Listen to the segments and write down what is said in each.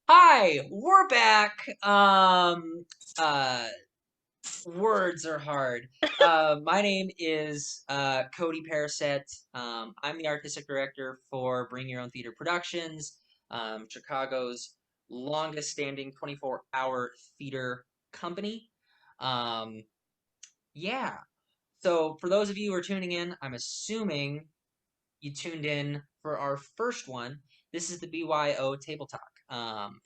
Hi, we're back. Uh, Words are hard. My name is Cody Pariset. I'm the artistic director for Bring Your Own Theater Productions, Chicago's longest standing 24-hour theater company. Um, yeah. So for those of you who are tuning in, I'm assuming you tuned in for our first one. This is the BYO Table Talk.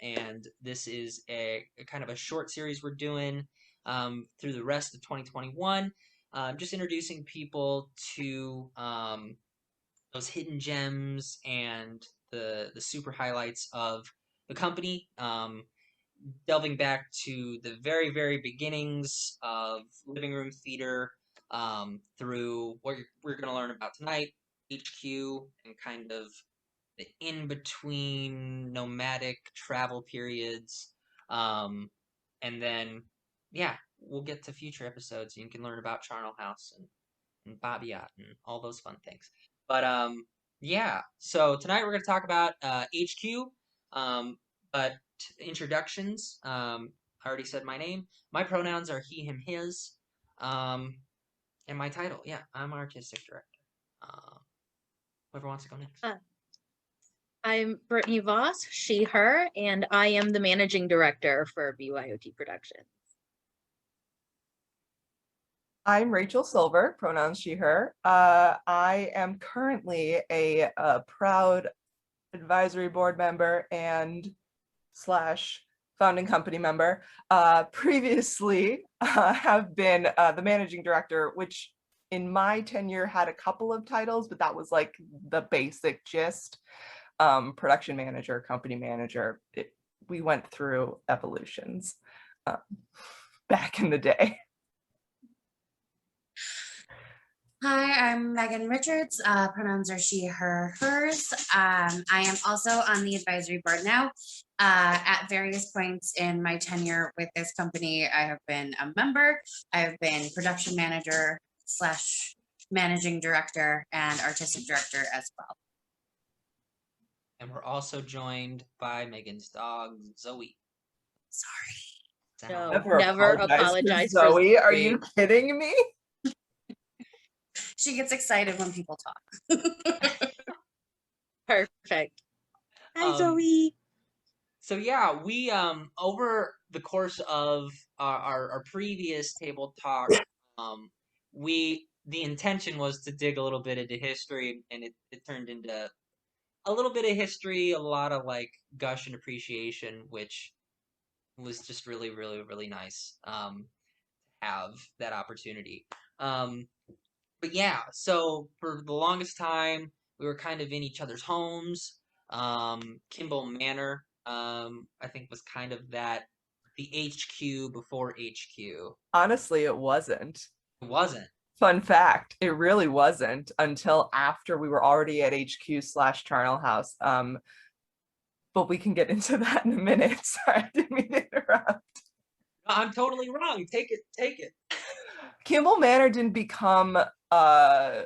And this is a kind of a short series we're doing through the rest of 2021. Just introducing people to those hidden gems and the super highlights of the company. Delving back to the very beginnings of living room theater through what we're going to learn about tonight, HQ, and kind of the in between nomadic travel periods. Um, and then, yeah, we'll get to future episodes. And you can learn about Charnel House and BYOT and all those fun things. But yeah, so tonight we're going to talk about HQ. But introductions. I already said my name. My pronouns are he, him, his. And my title, yeah, I'm artistic director. Whoever wants to go next. I'm Brittany Voss, she, her, and I am the managing director for BYOT Productions. I'm Rachel Silvert, pronouns she, her. I am currently a proud advisory board member and slash founding company member. Previously have been the managing director, which in my tenure had a couple of titles, but that was like the basic gist. Production manager, company manager. We went through evolutions back in the day. Hi, I'm Megan Richards. Pronouns are she, her, hers. I am also on the advisory board now. At various points in my tenure with this company, I have been a member. I have been production manager slash managing director and artistic director as well. And we're also joined by Megan's dog, Zoey. Sorry. No, Never apologize for Zoey. Are you kidding me? She gets excited when people talk. Perfect. Hi, Um, Zoey. So yeah, we over the course of our previous table talk, the intention was to dig a little bit into history, and it turned into a little bit of history, a lot of like gush and appreciation, which was just really nice to have that opportunity. Um, but yeah, so for the longest time, we were kind of in each other's homes. Kimball Manor, I think was kind of the HQ before HQ. Honestly, it wasn't. It wasn't. Fun fact, it really wasn't until after we were already at HQ slash Charnel House. But we can get into that in a minute. Sorry, I didn't mean to interrupt. I'm totally wrong. Take it. Kimball Manor didn't become a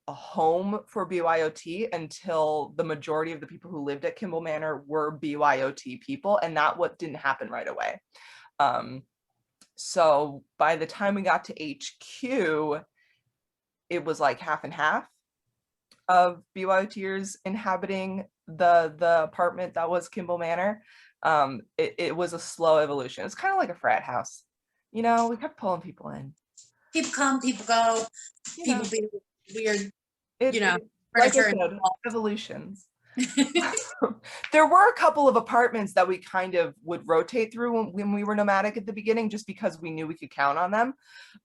home for BYOT until the majority of the people who lived at Kimball Manor were BYOT people, and that what didn't happen right away. So by the time we got to HQ, it was like half and half of BYOTers inhabiting the apartment that was Kimball Manor. It was a slow evolution. It's kind of like a frat house. You know, we kept pulling people in. People come, people go, people be weird, like I said, evolutions. There were a couple of apartments that we kind of would rotate through when we were nomadic at the beginning, just because we knew we could count on them,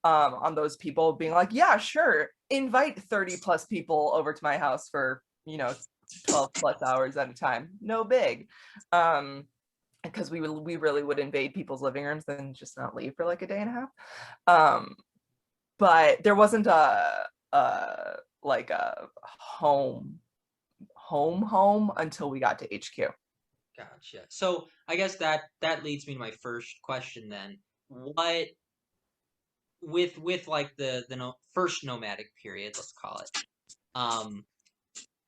on those people being like, yeah, sure, invite 30 plus people over to my house for 12 plus hours at a time, no big. Because we really would invade people's living rooms and just not leave for like a day and a half. But there wasn't a home until we got to HQ. Gotcha. So I guess that leads me to my first question then. What with like the first nomadic period, let's call it.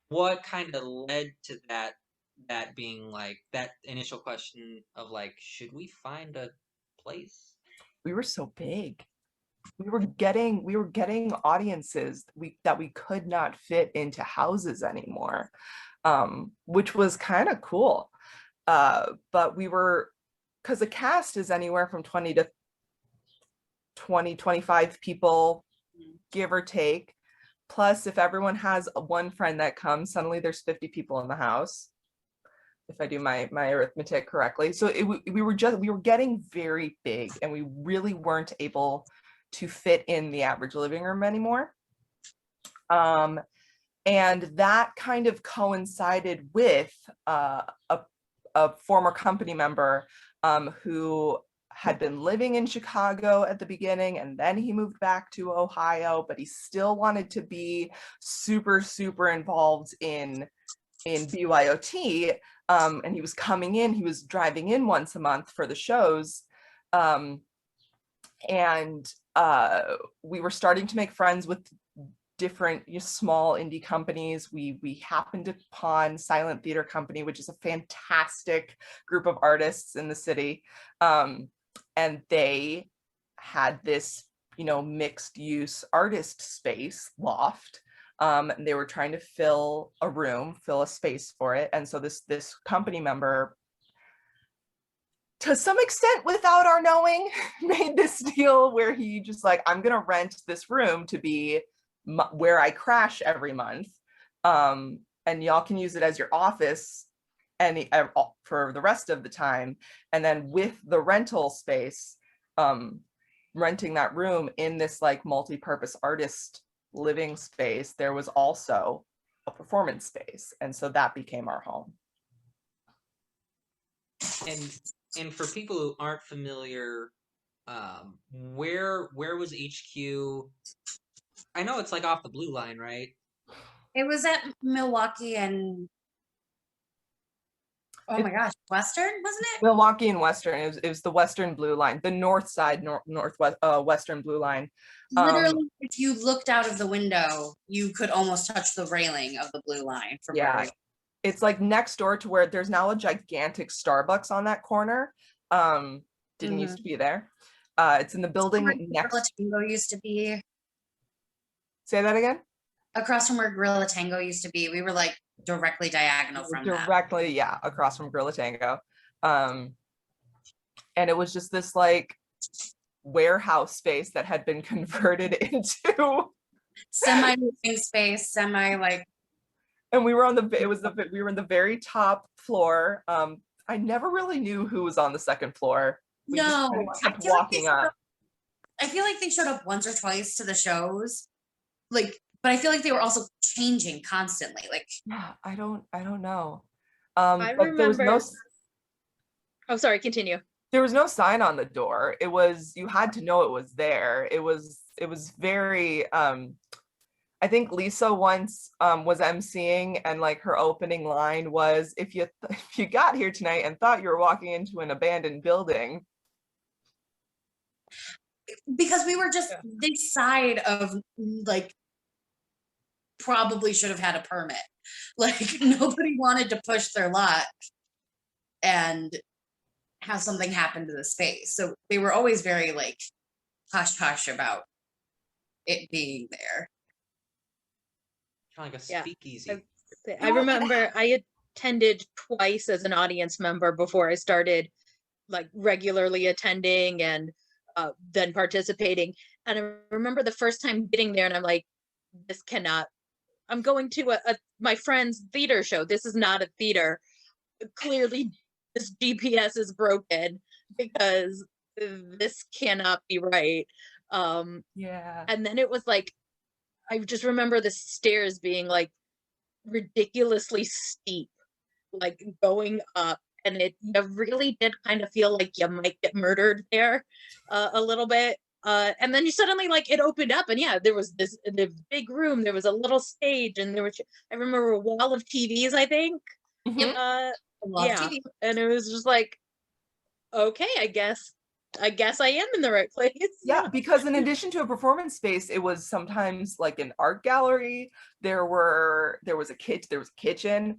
What kind of led to that that being like that initial question of like, should we find a place? We were so big. We were getting audiences that we could not fit into houses anymore, which was kind of cool. But we were, because the cast is anywhere from 20 to 25 people, give or take. Plus, if everyone has one friend that comes, suddenly there's 50 people in the house, if I do my arithmetic correctly. So we were getting very big, and we really weren't able to fit in the average living room anymore. And that kind of coincided with a former company member who had been living in Chicago at the beginning, and then he moved back to Ohio, but he still wanted to be super, super involved in BYOT. And he was coming in, he was driving in once a month for the shows. And we were starting to make friends with different small indie companies. We happened upon Silent Theater Company, which is a fantastic group of artists in the city. And they had this, mixed use artist space loft. And they were trying to fill a space for it. And so this company member, to some extent without our knowing, made this deal where he just like, I'm gonna rent this room to be where I crash every month, and y'all can use it as your office for the rest of the time. And then with the rental space, renting that room in this like multi-purpose artist living space, there was also a performance space, and so that became our home. And for people who aren't familiar, where was HQ? I know it's like off the Blue Line, right? It was at Milwaukee and oh my gosh, Western, wasn't it? Milwaukee and Western. It was the Western Blue Line, the north side, northwest Western Blue Line. Literally, if you looked out of the window, you could almost touch the railing of the Blue Line. From yeah, it's like next door to where there's now a gigantic Starbucks on that corner. Didn't used to be there. It's in the building next. Gorilla Tango used to be. Say that again? Across from where Gorilla Tango used to be. We were like directly diagonal from that. Yeah, across from Gorilla Tango. And it was just this like warehouse space that had been converted into semi-moving space, like. And we were on we were in the very top floor. I never really knew who was on the second floor. We just kept walking up. I feel like they showed up once or twice to the shows, like, but I feel like they were also changing constantly. Like, yeah, I don't know. I remember. There was no. Oh, sorry. Continue. There was no sign on the door. It was, you had to know it was there. It was very. I think Lisa once was emceeing, and like her opening line was, if you got here tonight and thought you were walking into an abandoned building. Because we were just this side of like probably should have had a permit. Like nobody wanted to push their lot and have something happen to the space. So they were always very like hush hush about it being there. Kind of like a speakeasy. I remember I attended twice as an audience member before I started like regularly attending and then participating. And I remember the first time getting there and I'm like, this cannot, I'm going to my friend's theater show. This is not a theater. Clearly this GPS is broken because this cannot be right. Yeah. And then it was like, I just remember the stairs being like ridiculously steep, like going up, and you really did kind of feel like you might get murdered there a little bit. And then you suddenly like it opened up, and yeah, there was the big room, there was a little stage, and I remember a wall of TVs, I think. Mm-hmm. Yeah, TV. And it was just like, okay, I guess I guess I am in the right place. Yeah, because in addition to a performance space, it was sometimes like an art gallery. There was a kitchen.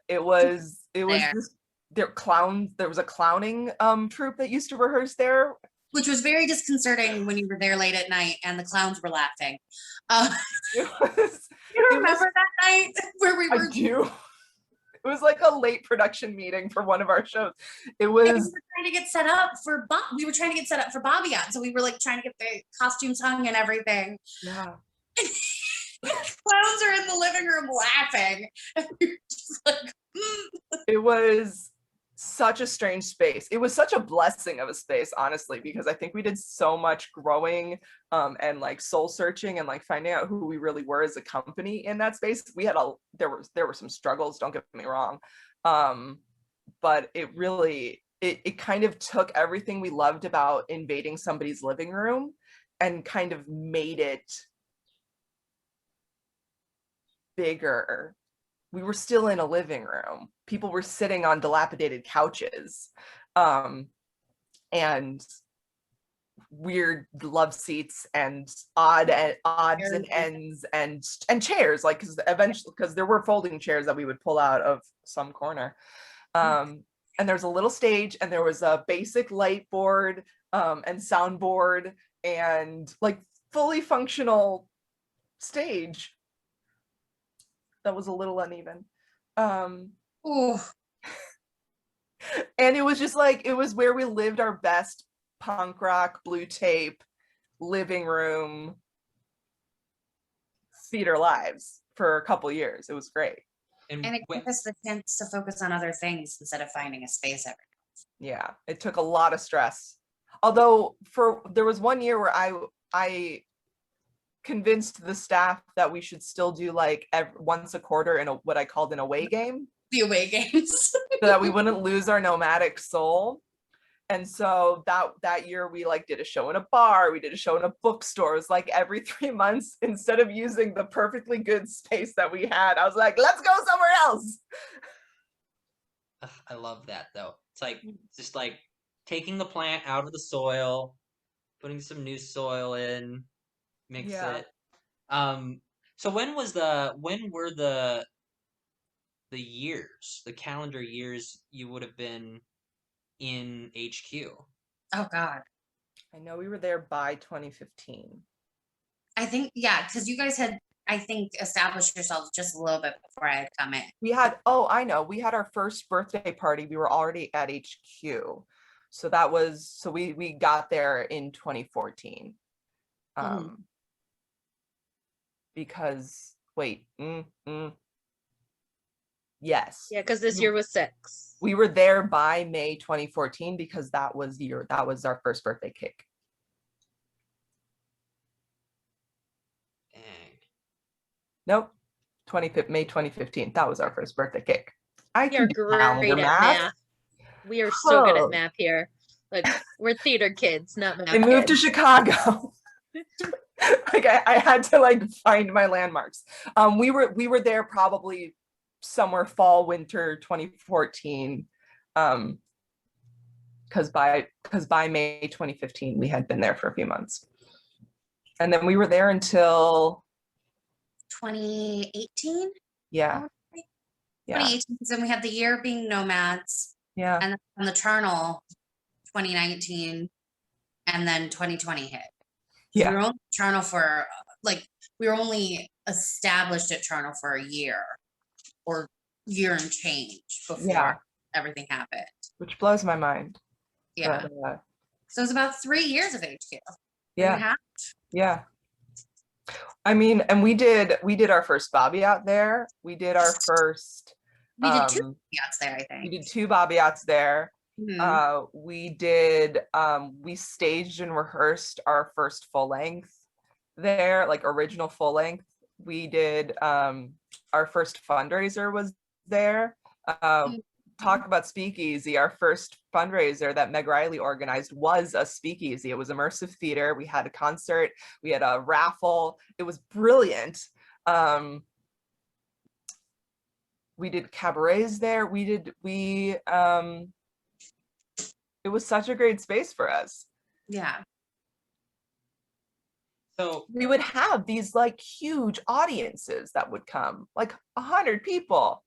It was There. this there was a clowning troupe that used to rehearse there. Which was very disconcerting when you were there late at night and the clowns were laughing. It was You it remember was that night where we I were do. It was like a late production meeting for one of our shows. It and we was were trying to get set up for we were trying to get set up for BYOT. So we were like trying to get the costumes hung and everything. yeah. Clowns are in the living room laughing. And we were just like, It was such a strange space. It was such a blessing of a space, honestly, because I think we did so much growing and like soul searching and like finding out who we really were as a company in that space. There were some struggles, don't get me wrong. But it really it kind of took everything we loved about invading somebody's living room and kind of made it bigger. We were still in a living room. People were sitting on dilapidated couches and weird love seats and odds and ends and chairs, like because there were folding chairs that we would pull out of some corner. And there's a little stage and there was a basic light board and soundboard and like fully functional stage that was a little uneven. oh, And it was just like, it was where we lived our best punk rock, blue tape, living room, theater lives for a couple years. It was great. and it gave us the chance to focus on other things instead of finding a space every. Yeah, it took a lot of stress. Although there was one year where I convinced the staff that we should still do like once a quarter in what I called an away game. The away games. So that we wouldn't lose our nomadic soul. And so that year we like did a show in a bar, we did a show in a bookstore. It was like every 3 months, instead of using the perfectly good space that we had, I was like, let's go somewhere else. I love that though. It's like just like taking the plant out of the soil, putting some new soil in, mix it. So when were the years, the calendar years you would have been in HQ? Oh God. I know we were there by 2015. I think, yeah, because you guys had, I think, established yourselves just a little bit before I had come in. We had our first birthday party. We were already at HQ. So we got there in 2014. Because yes. Yeah, because this year was 6. We were there by May 2014 because that was our first birthday cake. Dang. Nope. May 2015. That was our first birthday cake. I We are can do great calendar at math. math. We are so good Oh. at math here. Like we're theater kids, not math I moved to kids. Chicago. Like I had to like find my landmarks. We were there probably somewhere fall winter 2014. Because by May 2015 we had been there for a few months, and then we were there until 2018. yeah 2018. So we had the year being nomads, yeah and then on the Charnel 2019, and then 2020 hit. So we were only Charnel for we were only established at Charnel for a year or year and change before everything happened. Which blows my mind. Yeah. But, So it was about 3 years of HQ. yeah. Yeah. I mean, and we did our first BYOT there. We did our first. We did 2 BYOTs there, I think. We did 2 BYOTs there. Mhm. We staged and rehearsed our first full length there, like original full length. We did our first fundraiser was there. Talk about speakeasy. Our first fundraiser that Meg Riley organized was a speakeasy. It was immersive theater. We had a concert, we had a raffle. It was brilliant. We did cabarets there. We It was such a great space for us. Yeah. So We would have these like huge audiences that would come, like 100 people,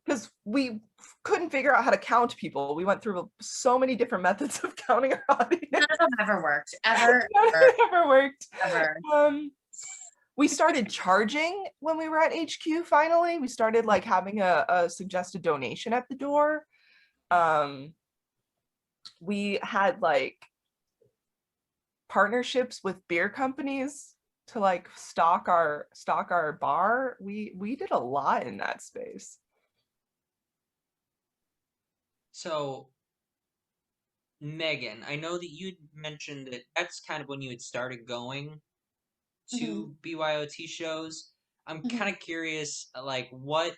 because we couldn't figure out how to count people. We went through so many different methods of counting our audience. None of them ever worked. Ever. None of Ever. it ever worked. Ever. We started charging when we were at HQ. Finally, we started like having a suggested donation at the door. We had like partnerships with beer companies to like stock our bar. We did a lot in that space. So Megan, I know that you mentioned that that's kind of when you had started going to BYOT shows. I'm Mhm. kind of curious, like what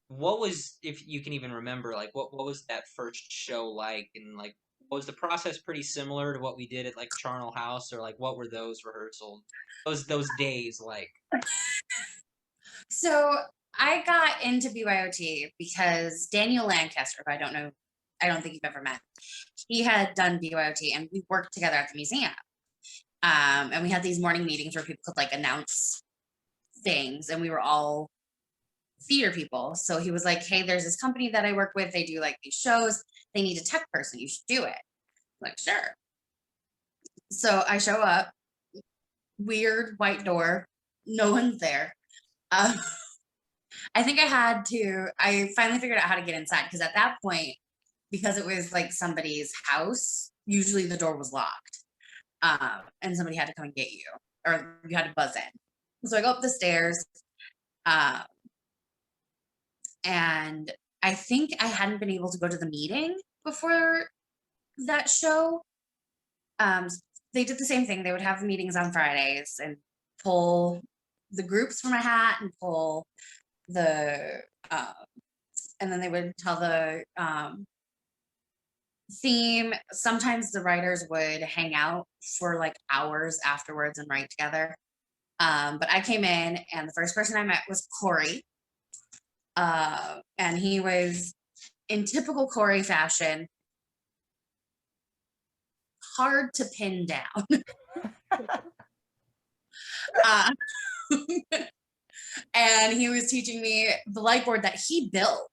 was, if you can even remember, like what was that first show like, and like was the process pretty similar to what we did at like Charnel House, or like what were those rehearsals, those days like? So I got into BYOT because Daniel Lancaster, who I don't think you've ever met, he had done BYOT and we worked together at the museum. And we had these morning meetings where people could like announce things, and we were all theater people. So he was like, hey, there's this company that I work with. They do like these shows. They need a tech person. You should do it. I'm like, sure. So I show up, weird white door, no one's there. I think I finally figured out how to get inside, because at that point, because it was like somebody's house, usually the door was locked. And somebody had to come and get you, or you had to buzz in. So I go up the stairs, and I think I hadn't been able to go to the meeting before that show. They did the same thing. They would have meetings on Fridays and pull the groups from a hat and pull the, and then they would tell the theme. Sometimes the writers would hang out for like hours afterwards and write together. But I came in, and the first person I met was Corey. And he was, in typical Corey fashion, hard to pin down. And he was teaching me the light board that he built,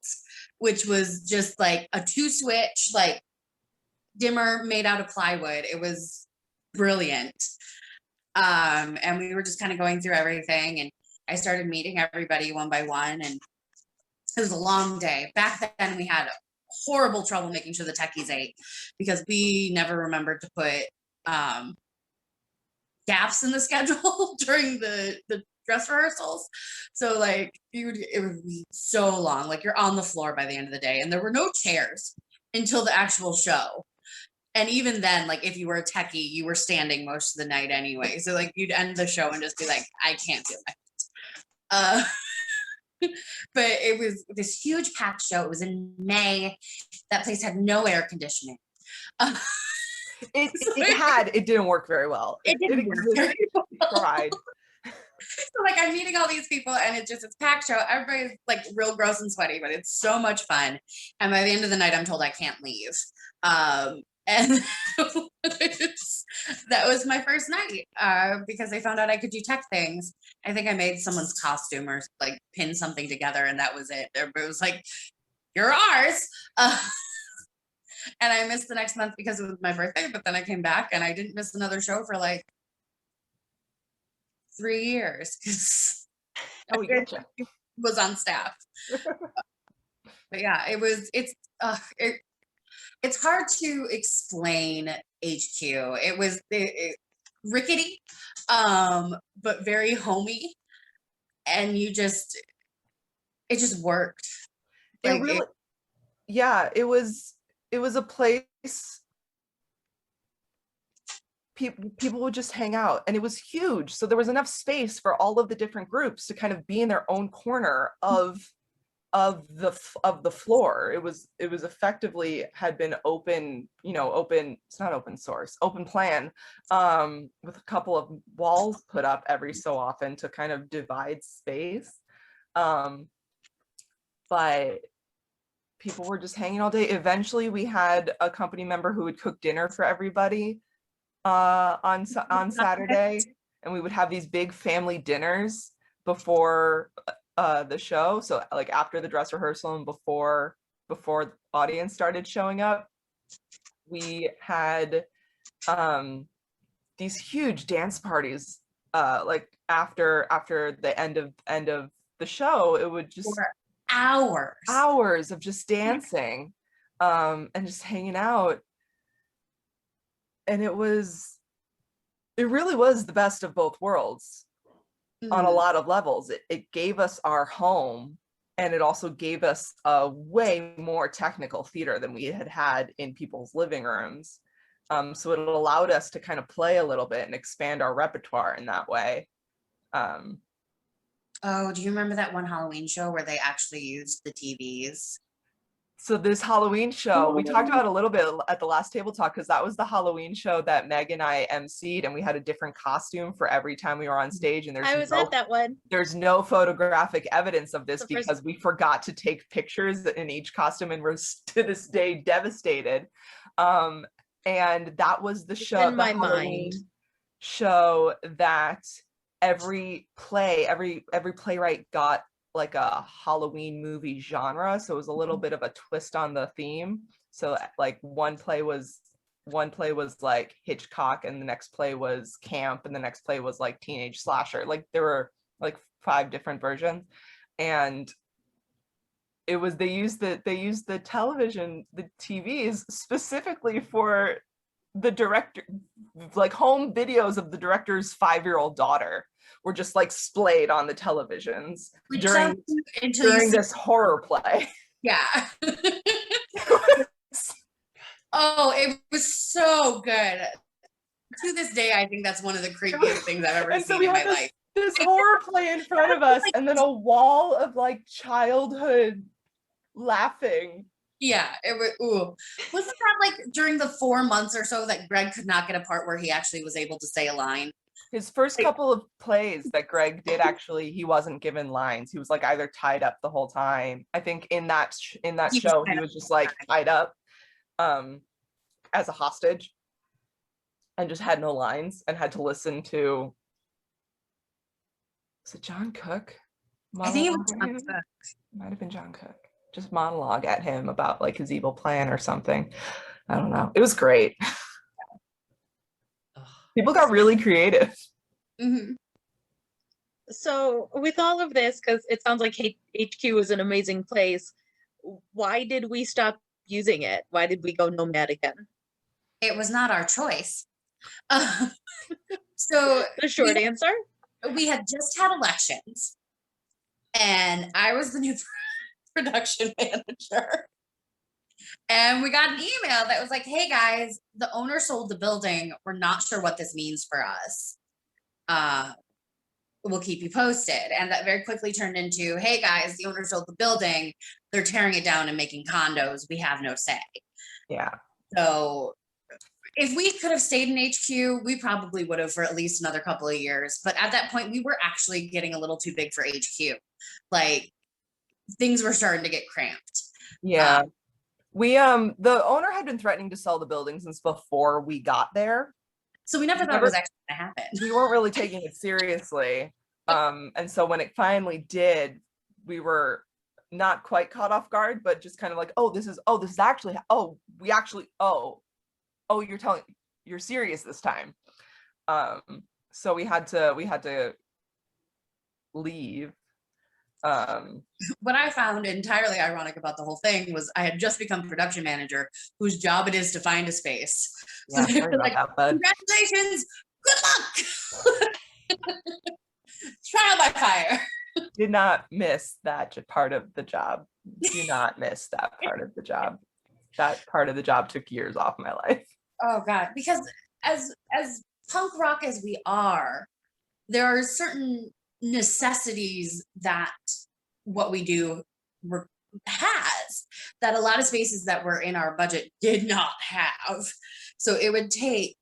which was just like a 2-switch, like dimmer made out of plywood. It was brilliant. And we were just kind of going through everything, and I started meeting everybody one by one, and it was a long day. Back then we had horrible trouble making sure the techies ate, because we never remembered to put gaps in the schedule during the dress rehearsals. So like it would be so long, like you're on the floor by the end of the day, and there were no chairs until the actual show. And even then, like if you were a techie, you were standing most of the night anyway. So like you'd end the show and just be like, I can't do it. But it was this huge packed show. It was in May. That place had no air conditioning. It didn't work very well. It didn't work very well. Tried. So like I'm meeting all these people, and it's packed show. Everybody's like real gross and sweaty, but it's so much fun. And by the end of the night, I'm told I can't leave. And that was my first night, because they found out I could do tech things. I think I made someone's costume or like pin something together, and that was it. Everybody was like, "You're ours." And I missed the next month because it was my birthday, but then I came back and I didn't miss another show for like 3 years. Oh, we get you. Was on staff. But yeah, it's hard to explain HQ. It was rickety, but very homey, and it just worked. Like, it was a place people would just hang out, and it was huge, so there was enough space for all of the different groups to kind of be in their own corner of the floor. It was effectively had been open, it's not open source, open plan, with a couple of walls put up every so often to kind of divide space. But people were just hanging all day. Eventually we had a company member who would cook dinner for everybody on Saturday, and we would have these big family dinners before the show. So like after the dress rehearsal and before the audience started showing up, we had these huge dance parties. Like after the end of the show, it would just For hours of just dancing and just hanging out. And it really was the best of both worlds on a lot of levels. It gave us our home, and it also gave us a way more technical theater than we had in people's living rooms. So it allowed us to kind of play a little bit and expand our repertoire in that way. Oh, do you remember that one Halloween show where they actually used the TVs? So this Halloween show, we talked about a little bit at the last table talk, because that was the Halloween show that Meg and I emceed, and we had a different costume for every time we were on stage. And I was at that one. There's no photographic evidence of this because we forgot to take pictures in each costume, and we're to this day devastated. And that was the show, in my mind, show that every playwright got like a Halloween movie genre, so it was a little bit of a twist on the theme. So like one play was like Hitchcock, and the next play was camp, and the next play was like teenage slasher. Like there were like 5 different versions, and it was they used the television, the TVs specifically for the director. Like home videos of the director's 5-year-old daughter were just like splayed on the televisions during this horror play. Yeah. Oh, it was so good. To this day, I think that's one of the creepiest things I've ever seen in my life. This horror play in front of us, and then a wall of like childhood laughing. Yeah, it was. Ooh, wasn't that like during the 4 months or so that Greg could not get a part where he actually was able to say a line? His first couple of plays that Greg did, actually, he wasn't given lines. He was like either tied up the whole time. I think in that show, he was just like tied up as a hostage and just had no lines and had to listen to, was it John Cook? I think it was John Cook. Might have been John Cook. Just monologue at him about like his evil plan or something. I don't know. It was great. People got really creative. Mm-hmm. So with all of this, because it sounds like HQ is an amazing place, why did we stop using it? Why did we go nomad again? It was not our choice. So the short answer? We had just had elections, and I was the new production manager. And we got an email that was like, hey guys, the owner sold the building. We're not sure what this means for us. We'll keep you posted. And that very quickly turned into, hey guys, the owner sold the building. They're tearing it down and making condos. We have no say. Yeah. So if we could have stayed in HQ, we probably would have for at least another couple of years. But at that point, we were actually getting a little too big for HQ. Like things were starting to get cramped. Yeah. We the owner had been threatening to sell the building since before we got there. So we never thought it was actually going to happen. We weren't really taking it seriously. And so when it finally did, we were not quite caught off guard, but just kind of like, this is actually, you're serious this time. So we had to leave. What I found entirely ironic about the whole thing was I had just become production manager, whose job it is to find a space. Yeah, so like, congratulations, good luck. Trial by fire. Did not miss that part of the job. Do not miss that part of the job. That part of the job took years off my life. Oh God, because as punk rock as we are, there are certain necessities that what we do has that a lot of spaces that were in our budget did not have. So it would take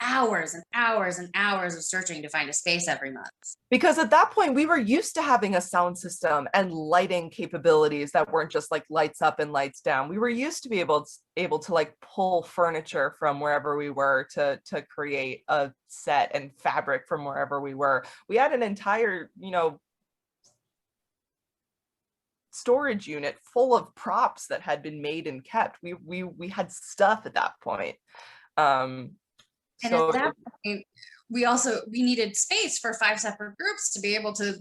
hours and hours and hours of searching to find a space every month. Because at that point we were used to having a sound system and lighting capabilities that weren't just like lights up and lights down. We were used to be able to like pull furniture from wherever we were to create a set, and fabric from wherever we were. We had an entire, you know, storage unit full of props that had been made and kept. We had stuff at that point. And So at that point, we needed space for 5 separate groups to be able to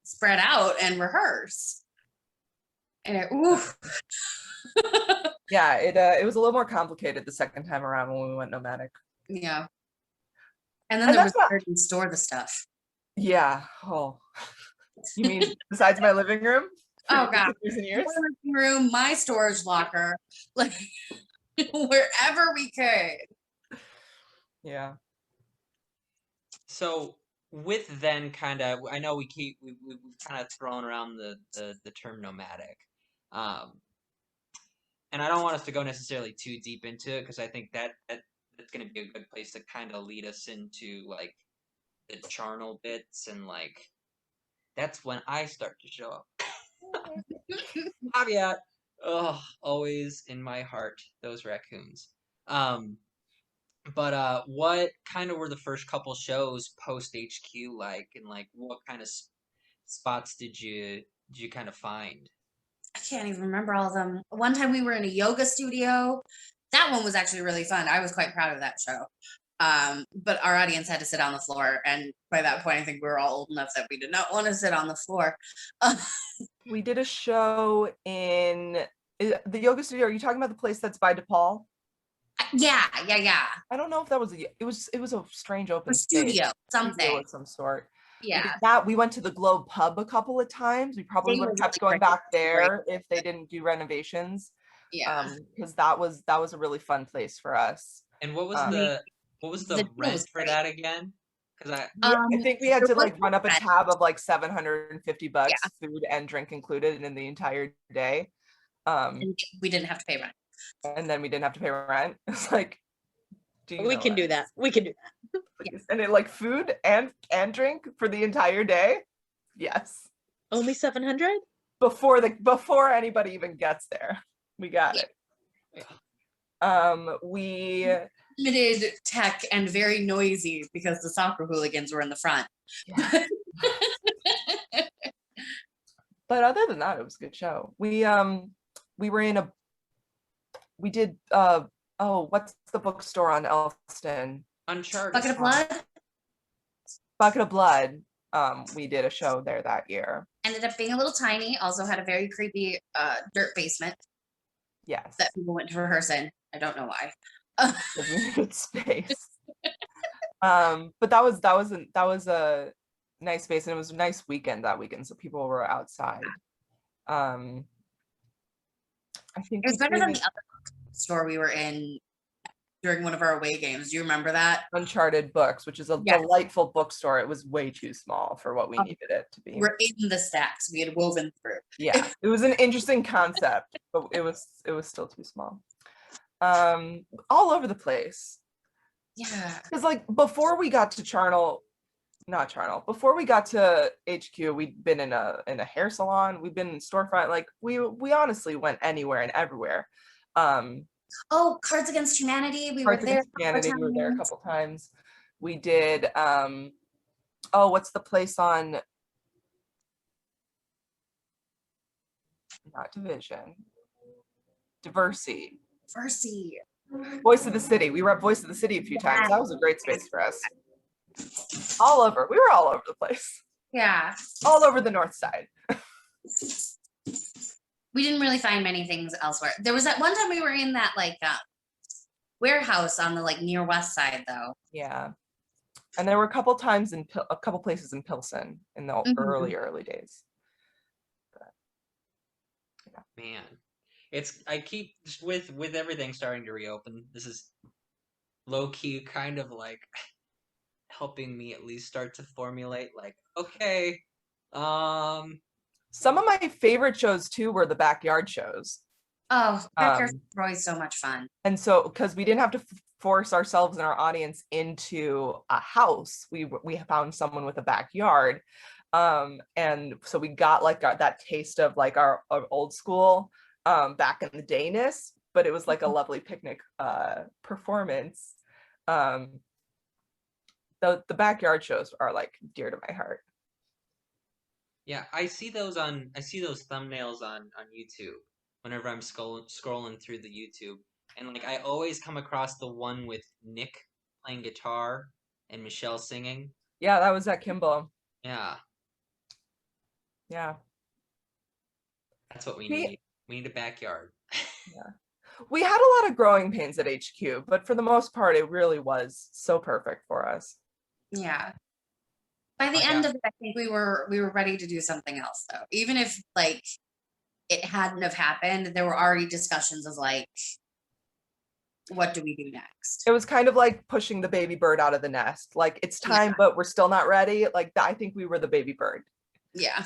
spread out and rehearse. And yeah, it was a little more complicated the second time around when we went nomadic. Yeah. And then there was where to store the stuff. Yeah. Oh, you mean besides my living room? Oh God. Years and years? My living room, my storage locker, like wherever we could. Yeah. So with then kind of, I know we've kind of thrown around the term nomadic, and I don't want us to go necessarily too deep into it, because I think that's going to be a good place to kind of lead us into like the charnel bits, and like that's when I start to show up. Caveat, oh, always in my heart, those raccoons. But what kind of were the first couple shows post HQ like, and like what kind of spots did you kind of find? I can't even remember all of them. One time we were in a yoga studio. That one was actually really fun. I was quite proud of that show. But our audience had to sit on the floor, and by that point I think we were all old enough that we did not want to sit on the floor. We did a show in the yoga studio. Are you talking about the place that's by DePaul? Yeah. I don't know if that was it was a strange open studio, something studio of some sort. Yeah. We went to the Globe Pub a couple of times. We probably would have kept going back there if they didn't do renovations. Yeah. Because that was a really fun place for us. And what was the rent for that again? Because I think we had to like run up a rent. tab of like $750, Yeah. food and drink included in the entire day. And we didn't have to pay rent. And then we didn't have to pay rent. It's like, We can do that. We can do that. Please. And it like food and drink for the entire day. Yes. Only 700? Before anybody even gets there. We got it. We Limited tech and very noisy because the soccer hooligans were in the front. Yeah. But other than that, it was a good show. We did what's the bookstore on Elston? Uncharted. Bucket of Blood? Bucket of Blood. We did a show there that year. Ended up being a little tiny, also had a very creepy dirt basement. Yes. That people went to rehearse in. I don't know why. Good space. But that was a nice space, and it was a nice weekend that weekend, so people were outside. I think it was better than the other store we were in during one of our away games. Do you remember that? Uncharted Books, which is a delightful bookstore. It was way too small for what we needed it to be. We're in the stacks we had woven through. Yeah, it was an interesting concept, but it was still too small. All over the place. Yeah. Because like before we got to before we got to HQ, we'd been in a hair salon, we've been in storefront, like we honestly went anywhere and everywhere. Cards Against Humanity, we were there a couple times. We did what's the place on, not Division, Diversity. Voice of the City. We were at Voice of the City a few times. That was a great space for us. All over. We were all over the place. Yeah. All over the north side. We didn't really find many things elsewhere. There was that one time we were in that like warehouse on the like near west side though. Yeah. And there were a couple times in a couple places in Pilsen in the early days. But, yeah. Man. I keep just with everything starting to reopen, this is low-key kind of like helping me at least start to formulate like, okay, some of my favorite shows too were the backyard shows. Oh, backyards Um, are always so much fun. and so, because we didn't have to force ourselves and our audience into a house, we found someone with a backyard, and so we got like that taste of like our old school back in the dayness, but it was like a lovely picnic performance. Um, the backyard shows are like dear to my heart. Yeah, I see those thumbnails on YouTube whenever I'm scrolling through the YouTube, and like I always come across the one with Nick playing guitar and Michelle singing. Yeah, that was at Kimball. Yeah, Yeah. that's what we We need. We need a backyard. we had a lot of growing pains at HQ, but for the most part, it really was so perfect for us. Yeah. By the Oh, end yeah. of it, I think we were ready to do something else though. Even if like it hadn't have happened, there were already discussions of like, what do we do next? It was kind of like pushing the baby bird out of the nest. Like it's time, Yeah. but we're still not ready. Like I think we were the baby bird. Yeah.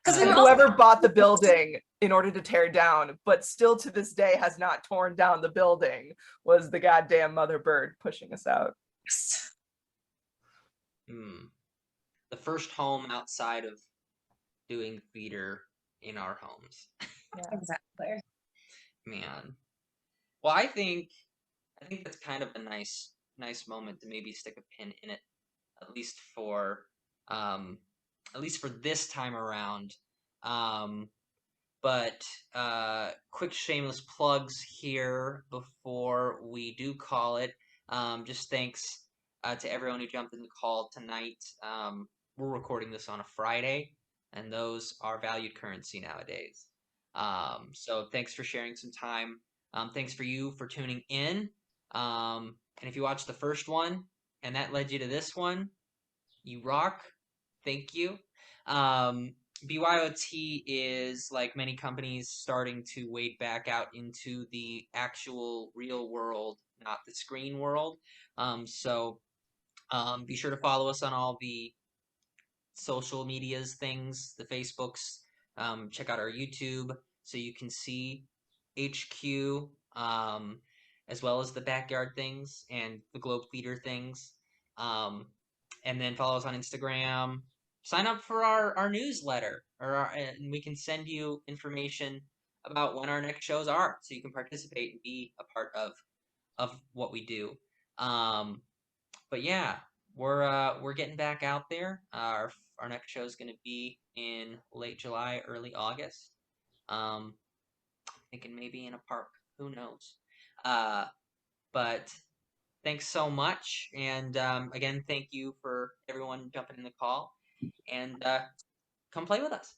Because we And were also whoever bought the building in order to tear down, but still to this day has not torn down the building, was the goddamn mother bird pushing us out. the first home outside of doing theater in our homes. Exactly. Man. Well, I think that's kind of a nice moment to maybe stick a pin in it, at least for this time around. Um, but quick shameless plugs here before we do call it. Just thanks to everyone who jumped in the call tonight. We're recording this on a Friday, and those are valued currency nowadays. So thanks for sharing some time. Thanks for you for tuning in. And if you watched the first one and that led you to this one, you rock. Thank you. BYOT is, like many companies, starting to wade back out into the actual real world, not the screen world. So be sure to follow us on all the social medias things, the Facebooks. Check out our YouTube so you can see HQ, as well as the backyard things and the Globe Theater things. And then follow us on Instagram. Sign up for our newsletter, and we can send you information about when our next shows are, so you can participate and be a part of what we do. But yeah, we're getting back out there. Our next show is going to be in late July, early August. Thinking maybe in a park. Who knows? But thanks so much, and again, thank you for everyone jumping in the call, and come play with us.